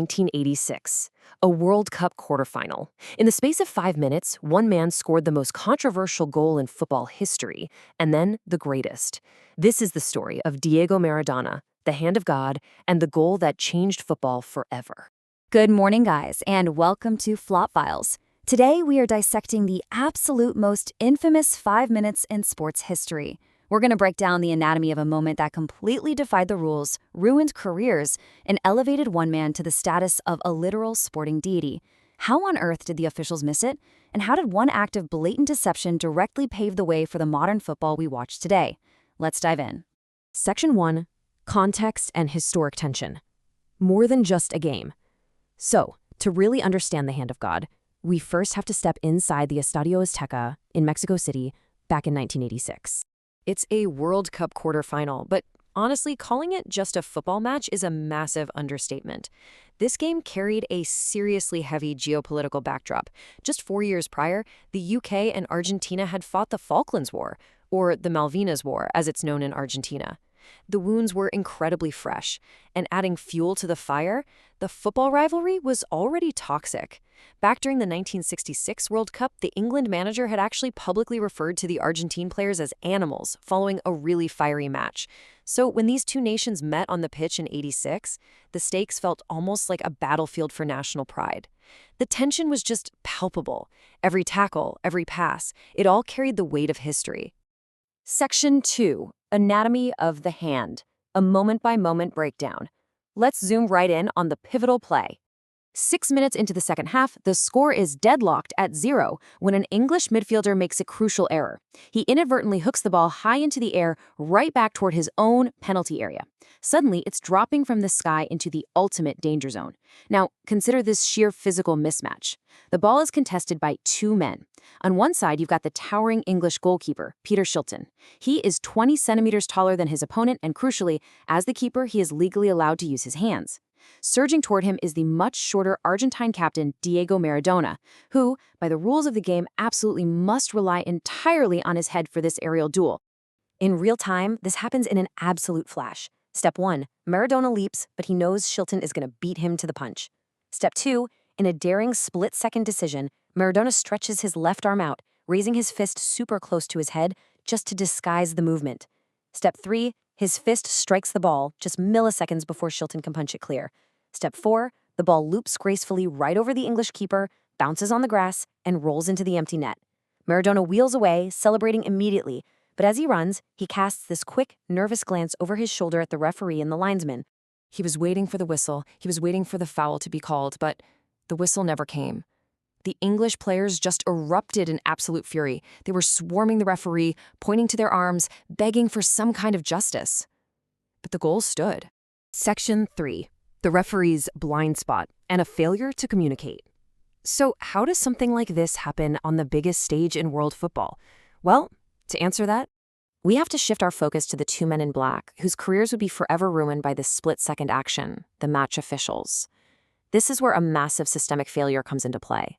1986, a World Cup quarterfinal. In the space of 5 minutes, one man scored the most controversial goal in football history, and then the greatest. This is the story of Diego Maradona, the hand of God, and the goal that changed football forever. Good morning, guys, and welcome to Flop Files. Today, we are dissecting the absolute most infamous 5 minutes in sports history. We're going to break down the anatomy of a moment that completely defied the rules, ruined careers, and elevated one man to the status of a literal sporting deity. How on earth did the officials miss it? And how did one act of blatant deception directly pave the way for the modern football we watch today? Let's dive in. Section 1. Context and historic tension. More than just a game. So, to really understand the hand of God, we first have to step inside the Estadio Azteca in Mexico City back in 1986. It's a World Cup quarterfinal, but honestly, calling it just a football match is a massive understatement. This game carried a seriously heavy geopolitical backdrop. Just 4 years prior, the UK and Argentina had fought the Falklands War, or the Malvinas War, as it's known in Argentina. The wounds were incredibly fresh, and adding fuel to the fire, the football rivalry was already toxic. Back during the 1966 World Cup, the England manager had actually publicly referred to the Argentine players as animals, following a really fiery match. So when these two nations met on the pitch in '86, the stakes felt almost like a battlefield for national pride. The tension was just palpable. Every tackle, every pass, it all carried the weight of history. Section 2. Anatomy of the hand. A moment-by-moment breakdown. Let's zoom right in on the pivotal play. 6 minutes into the second half, the score is deadlocked at 0 when an English midfielder makes a crucial error. He inadvertently hooks the ball high into the air, right back toward his own penalty area. Suddenly, it's dropping from the sky into the ultimate danger zone. Now, consider this sheer physical mismatch. The ball is contested by two men. On one side, you've got the towering English goalkeeper, Peter Shilton. He is 20 centimeters taller than his opponent, and crucially, as the keeper, he is legally allowed to use his hands. Surging toward him is the much shorter Argentine captain, Diego Maradona, who, by the rules of the game, absolutely must rely entirely on his head for this aerial duel. In real time, this happens in an absolute flash. Step 1, Maradona leaps, but he knows Shilton is going to beat him to the punch. Step 2, in a daring split-second decision, Maradona stretches his left arm out, raising his fist super close to his head just to disguise the movement. Step 3, his fist strikes the ball just milliseconds before Shilton can punch it clear. Step 4, the ball loops gracefully right over the English keeper, bounces on the grass, and rolls into the empty net. Maradona wheels away, celebrating immediately, but as he runs, he casts this quick, nervous glance over his shoulder at the referee and the linesman. He was waiting for the whistle, he was waiting for the foul to be called, but the whistle never came. The English players just erupted in absolute fury. They were swarming the referee, pointing to their arms, begging for some kind of justice. But the goal stood. Section 3. The referee's blind spot and a failure to communicate. So how does something like this happen on the biggest stage in world football? Well, to answer that, we have to shift our focus to the two men in black, whose careers would be forever ruined by this split-second action, the match officials. This is where a massive systemic failure comes into play.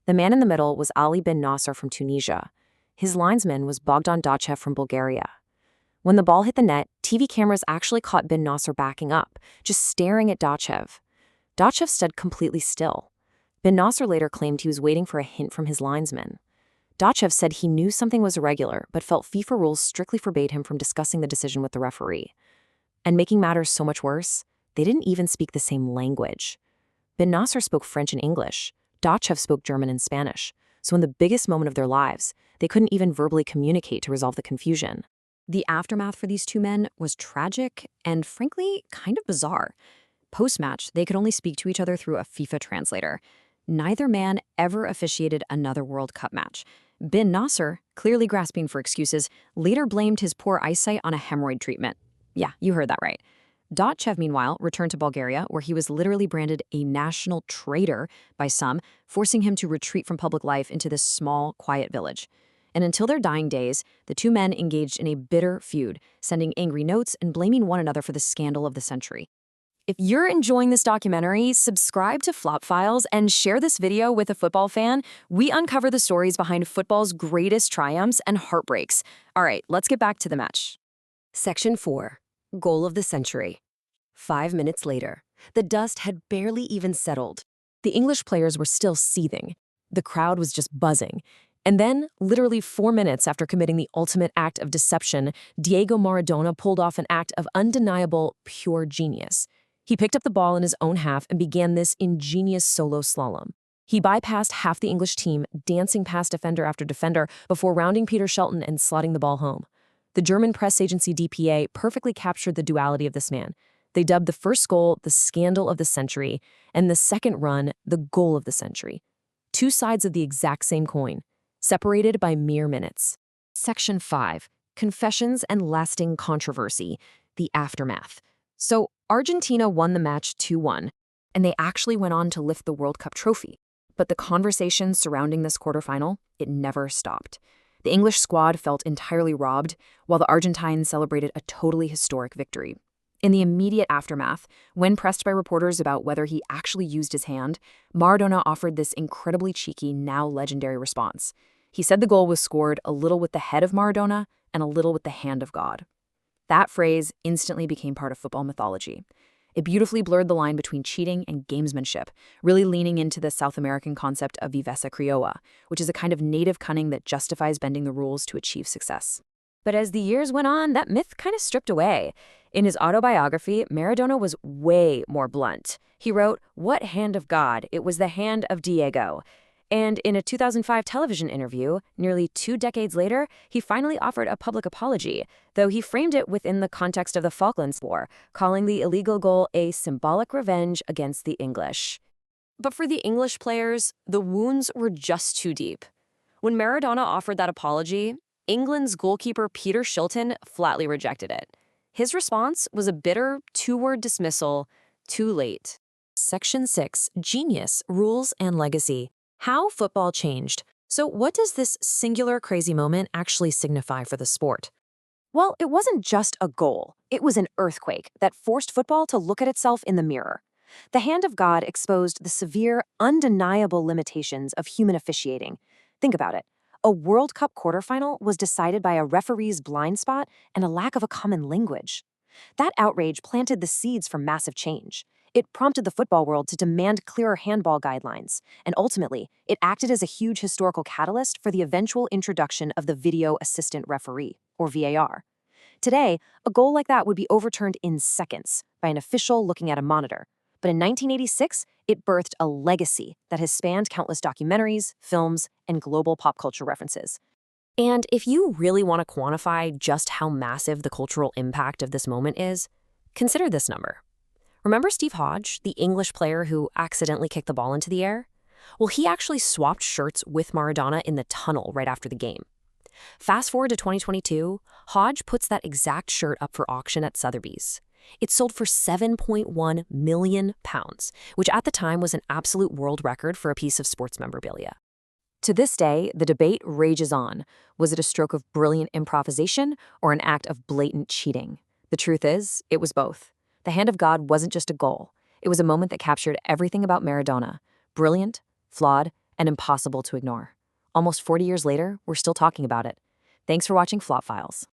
The man in the middle was Ali bin Nasser from Tunisia. His linesman was Bogdan Dachev from Bulgaria. When the ball hit the net, TV cameras actually caught bin Nasser backing up, just staring at Dachev. Dachev stood completely still. Bin Nasser later claimed he was waiting for a hint from his linesman. Dachev said he knew something was irregular, but felt FIFA rules strictly forbade him from discussing the decision with the referee. And making matters so much worse, they didn't even speak the same language. Bin Nasser spoke French and English. Dachev spoke German and Spanish, so in the biggest moment of their lives, they couldn't even verbally communicate to resolve the confusion. The aftermath for these two men was tragic and, frankly, kind of bizarre. Post-match, they could only speak to each other through a FIFA translator. Neither man ever officiated another World Cup match. Bin Nasser, clearly grasping for excuses, later blamed his poor eyesight on a hemorrhoid treatment. Yeah, you heard that right. Dachev, meanwhile, returned to Bulgaria, where he was literally branded a national traitor by some, forcing him to retreat from public life into this small, quiet village. And until their dying days, the two men engaged in a bitter feud, sending angry notes and blaming one another for the scandal of the century. If you're enjoying this documentary, subscribe to Flop Files and share this video with a football fan. We uncover the stories behind football's greatest triumphs and heartbreaks. All right, let's get back to the match. Section 4. Goal of the century. 5 minutes later, The dust had barely even settled. The English players were still seething. The crowd was just buzzing. And then, literally 4 minutes after committing the ultimate act of deception, Diego Maradona pulled off an act of undeniable, pure genius. He picked up the ball in his own half and began this ingenious solo slalom. He bypassed half the English team, dancing past defender after defender before rounding Peter Shelton and slotting the ball home. The German press agency DPA perfectly captured the duality of this man. They dubbed the first goal the scandal of the century, and the second run the goal of the century. Two sides of the exact same coin, separated by mere minutes. Section 5. Confessions and lasting controversy. The aftermath. So, Argentina won the match 2-1, and they actually went on to lift the World Cup trophy. But the conversation surrounding this quarterfinal, it never stopped. The English squad felt entirely robbed, while the Argentines celebrated a totally historic victory. In the immediate aftermath, when pressed by reporters about whether he actually used his hand, Maradona offered this incredibly cheeky, now legendary response. He said the goal was scored a little with the head of Maradona and a little with the hand of God. That phrase instantly became part of football mythology. It beautifully blurred the line between cheating and gamesmanship, really leaning into the South American concept of viveza criolla, which is a kind of native cunning that justifies bending the rules to achieve success. But as the years went on, that myth kind of stripped away. In his autobiography, Maradona was way more blunt. He wrote, "What hand of God? It was the hand of Diego." And in a 2005 television interview, nearly 2 decades later, he finally offered a public apology, though he framed it within the context of the Falklands War, calling the illegal goal a symbolic revenge against the English. But for the English players, the wounds were just too deep. When Maradona offered that apology, England's goalkeeper Peter Shilton flatly rejected it. His response was a bitter 2-word dismissal, too late. Section 6. Genius, Rules, and Legacy. How football changed. So what does this singular crazy moment actually signify for the sport? Well, it wasn't just a goal. It was an earthquake that forced football to look at itself in the mirror. The hand of God exposed the severe, undeniable limitations of human officiating. Think about it. A World Cup quarterfinal was decided by a referee's blind spot and a lack of a common language. That outrage planted the seeds for massive change. It prompted the football world to demand clearer handball guidelines, and ultimately, it acted as a huge historical catalyst for the eventual introduction of the video assistant referee, or VAR. Today, a goal like that would be overturned in seconds by an official looking at a monitor. But in 1986, it birthed a legacy that has spanned countless documentaries, films, and global pop culture references. And if you really want to quantify just how massive the cultural impact of this moment is, consider this number. Remember Steve Hodge, the English player who accidentally kicked the ball into the air? Well, he actually swapped shirts with Maradona in the tunnel right after the game. Fast forward to 2022, Hodge puts that exact shirt up for auction at Sotheby's. It sold for £7.1 million, which at the time was an absolute world record for a piece of sports memorabilia. To this day, the debate rages on. Was it a stroke of brilliant improvisation or an act of blatant cheating? The truth is, it was both. The hand of God wasn't just a goal. It was a moment that captured everything about Maradona. Brilliant, flawed, and impossible to ignore. Almost 40 years later, we're still talking about it. Thanks for watching Flop Files.